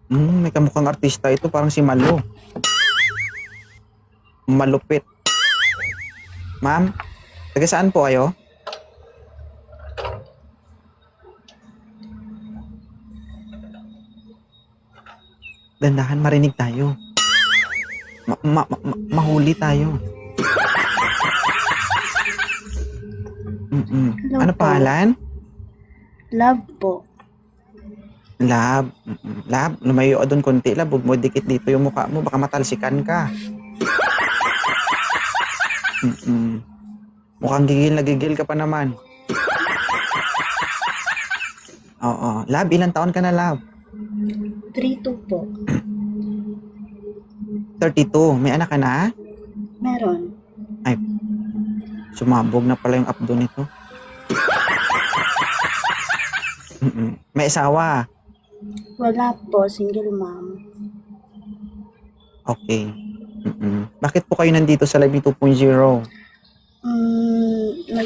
May kamukhang artista ito, parang si Malo. Malupit. Ma'am, taga saan po kayo? Dandahan, marinig tayo. Mahuli tayo. Hello Ano po. pangalan? Love po. Lab. Lab, lumayo ka doon konti. Lab, huwag mo dikit dito yung mukha mo. Baka matalsikan ka. Mukhang gigil na gigil ka pa naman. Oo. Lab, ilang taon ka na, Lab? 3-2 po. 32. May anak ka na? Meron. Ay, sumabog na pala yung abdo nito. May asawa. Wala po. Single mom. Okay. Bakit po kayo nandito sa Live 2.0?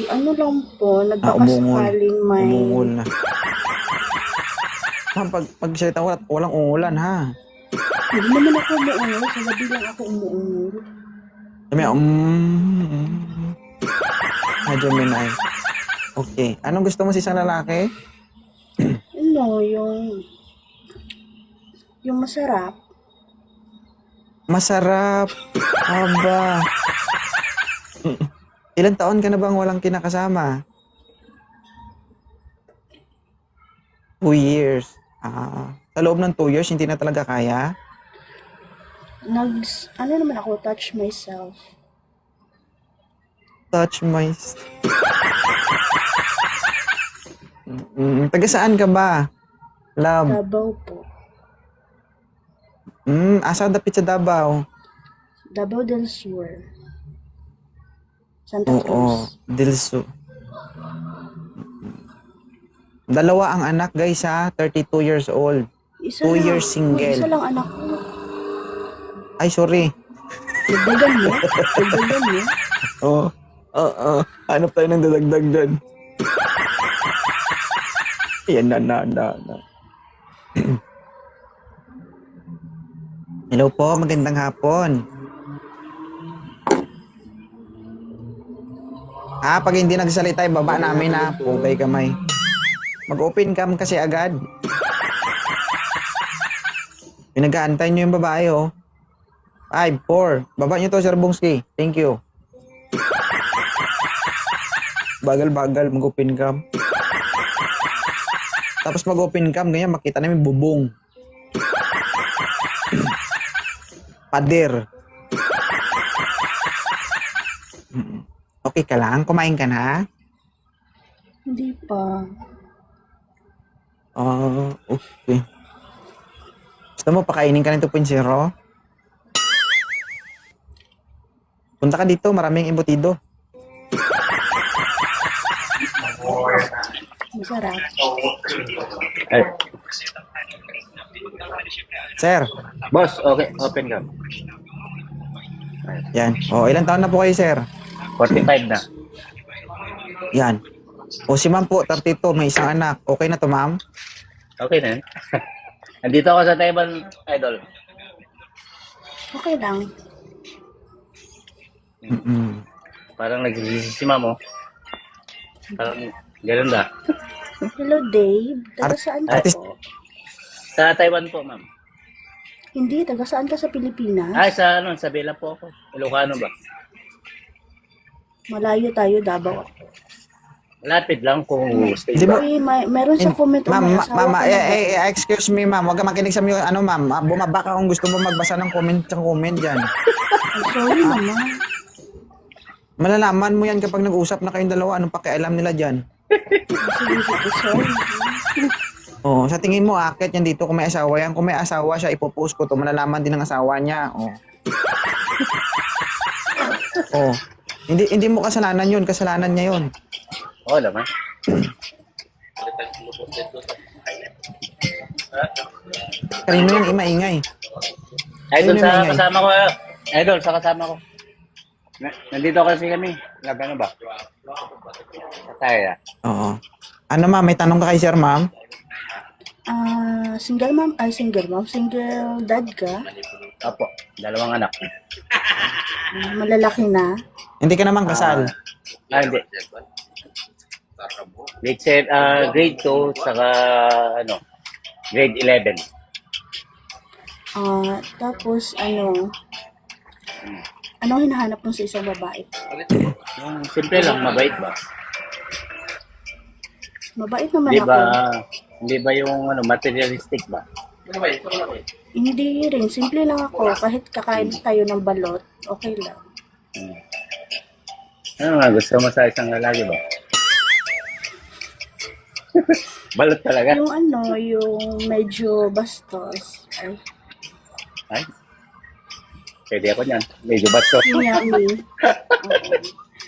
Ano lang po. Nagbakasakaling may... Umungol na. Ma'am, pag salita ko, walang ungulan, ha? Hindi naman ako umuungol. Sa gabi lang ako umuungol. Sabi, Gemini. Okay. Anong gusto mo sa isang lalaki? Ano, yung masarap. Masarap. Aba. Ilang taon ka na bang walang kinakasama? 2 years. Sa loob ng 2 years, hindi na talaga kaya? Ano naman ako, touch myself. Touch my... Taga saan ka ba? Love. Davao po. Asa dapit sa Davao? Davao del Sur. Santa Oo, Cruz. Dilso. Dalawa ang anak, guys, ha? 32 years old. 2 years single. Isa lang anak ko. Ay, sorry. Dagdagan mo? Dagdagan mo? Oo. Hanap tayo ng dadagdag dyan. Yan na. Hello po, magandang hapon. Pag hindi nagsalita, baba namin, ha? Pugay kamay. Mag-open cam kasi agad. Pinag-aantay nyo yung babae, oh. 5, 4. Baba nyo to, Sir Bongski. Thank you. Bagal-bagal, mag-open cam. Tapos mag-open cam, ganyan, makita namin bubong. Pader. Okay ka lang? Kumain ka na? Hindi pa. Okay. Gusto mo pakainin ka ng 2.0? Punta ka dito, maraming embutido. Masarap. Ay, Sir, boss, okay, open ka. yan. Ilang taon na po kayo, sir? 45 na. Yan. Si ma'am po, 32, may isang anak. Okay na to, ma'am? Okay na. Andito ako sa Taiwan, idol. Okay lang. Parang nagsisisi si ma'am, oh. Parang ganun ba? Hello, Dave. Taga saan ka Artist- po? Sa Taiwan po, ma'am. Hindi, taga saan ka sa Pilipinas? Ay, sa Bela po ako. Ilocano ba? Malayo tayo, Davao ako. Lapit lang kung stay Di ba? ba. Uy, meron sa comment o may asawa ka na ba? Excuse me, ma'am. Huwag ka makinig sa mga, ma'am. Bumaba ka kung gusto mo magbasa ng comment dyan. Ay, sorry naman. Malalaman mo yan kapag nag-usap na kayong dalawa. Anong pakialam nila dyan? Sige, sorry. Sa tingin mo, akit yan dito kung may asawa yan. Kung may asawa siya, ipopost ko to. Malalaman din ng asawa niya. Hindi mo kasalanan yun. Kasalanan niya yun. Oo naman. Kanino yung imaingay? Idol, Ayun yung sa ingay. kasama ko. Idol, sa kasama ko. Nandito kasi kami. Ano ba? Sa tayo. Oo. Ano, ma'am? May tanong ka kay sir, ma'am? Single mom, single dad ka? Opo, 2 anak. Malalaki na? Hindi ka naman kasal. Hindi. Grade 2, saka grade 11. Tapos anong hinahanap mo sa isang babae? Yung simple lang, mabait ba? Mabait naman Hindi ako. ba, hindi ba yung materialistic ba? Hindi rin, simple lang ako. Kahit kakain tayo ng balot, okay lang. Ano nga, gusto mo sa isang lalaki ba? Balot talaga? Yung medyo bastos. Ay, pwede ako niyan. Medyo basto. Yung yummy.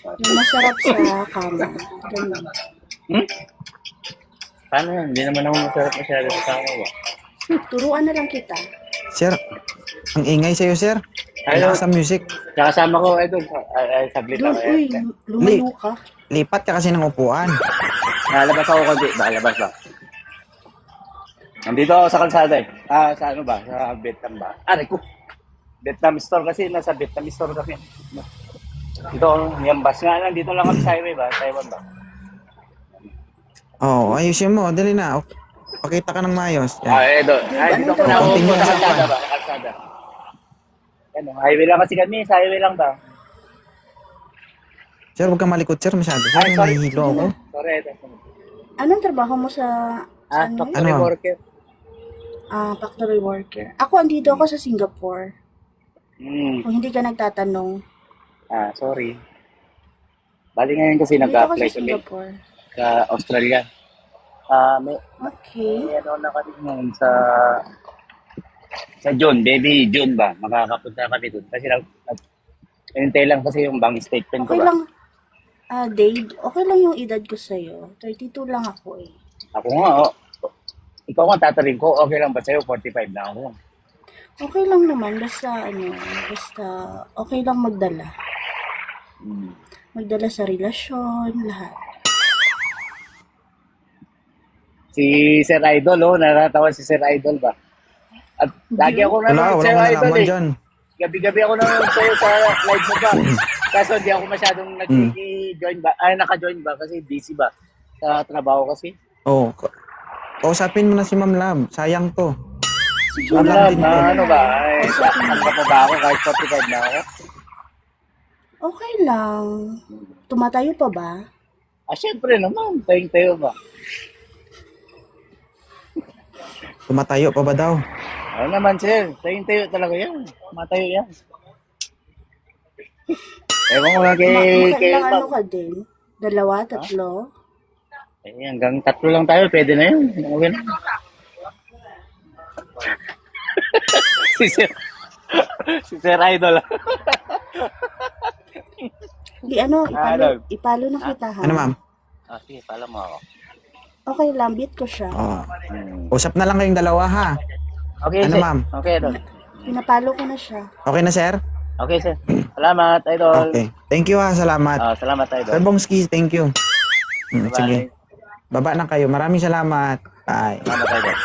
Oo. Yung masarap sa kama. Ganun. Paano yan? Hindi naman ako masarap masyado sa tama ba? Turuan na lang kita. Sir, ang ingay sa'yo, sir. Ayaw. Wala sa music. Kasama ko, doon. Saglit Doon, ako. uy, lumayo ka. Lipat ka kasi ng upuan. Nalabas ako konti. Labas ba? Nandito ako sa kalsada eh. Sa ano ba? Sa Vietnam ba? Aray ko. Vietnam store kasi. Nasa Vietnam store kami. Dito, yung bus nga lang. Dito lang kami sa highway ba? Taiwan ba? Oo, ayusin mo. Dali na. Pakita ka ng maayos. Yan. Doon. Dito ko na ako Continue sa sa kalsada ba? Kalsada. Ano, highway lang kasi kami. Sa highway lang ba? Sir, huwag kang malikot, sir. Masyado. Sir, Ay, sorry. nahihilo ako. Sorry. Anong trabaho mo sa Factory Ano? worker. factory worker? Ako, andito ako sa Singapore. Kung hindi ka nagtatanong. Sorry. Bali ngayon kasi Andito ako nag-apply sa ulit Singapore. sa Australia. May Okay. ano na kami ngayon sa June, baby June ba? Makakapunta kami doon. Kasi hinintay lang kasi yung bank statement ko Okay ba? lang. Dave, okay lang yung edad ko sa'yo. 32 lang ako eh. Ako nga, ikaw nga tatarin ko, okay lang ba sa'yo? 45 na ako. Okay lang naman. Basta okay lang magdala. Magdala sa relasyon, lahat. Si Sir Idol, naratawa si Sir Idol ba? At lagi ako Wala, nanonood wala Sir ka Idol nalaman eh. dyan. Gabi-gabi ako nanonood sa'yo sa live mo ba? Kaso hindi ako masyadong nag-join ba? Naka-join ba? Kasi busy ba? Sa trabaho kasi. Oo. Kausapin mo na si Ma'am Lab. Sayang to. Sige Wala lang. din ano ba? Kausapin mo. Hanggang pa ba ako kahit 45 na ako? Okay lang. Tumatayo pa ba? Syempre naman. Tayong-tayo ba? Tumatayo pa ba daw? Ano naman sir? Tayong-tayo talaga yan. Matayo yan. Ewan ko lang kay Makailang ano Ma'am. ka din? 2, 3? Hanggang 3 lang tayo. Pwede na yun. Okay na. si Sir Idol. Di ipalo na kita ha. Ano, ma'am? Sige, pala mo ako. Okay lang, beat ko siya. Oo. Usap na lang kayong dalawa, ha? Okay, Ano, sir. ma'am? Okay, Idol. Pinapalo ko na siya. Okay na, sir? Okay, sir. Salamat, Idol. Okay. Thank you, ha. Salamat. Salamat, Idol. Sir Bongski, thank you. Bye-bye. Sige. Baba na kayo. Maraming salamat. Bye. Salamat, Idol.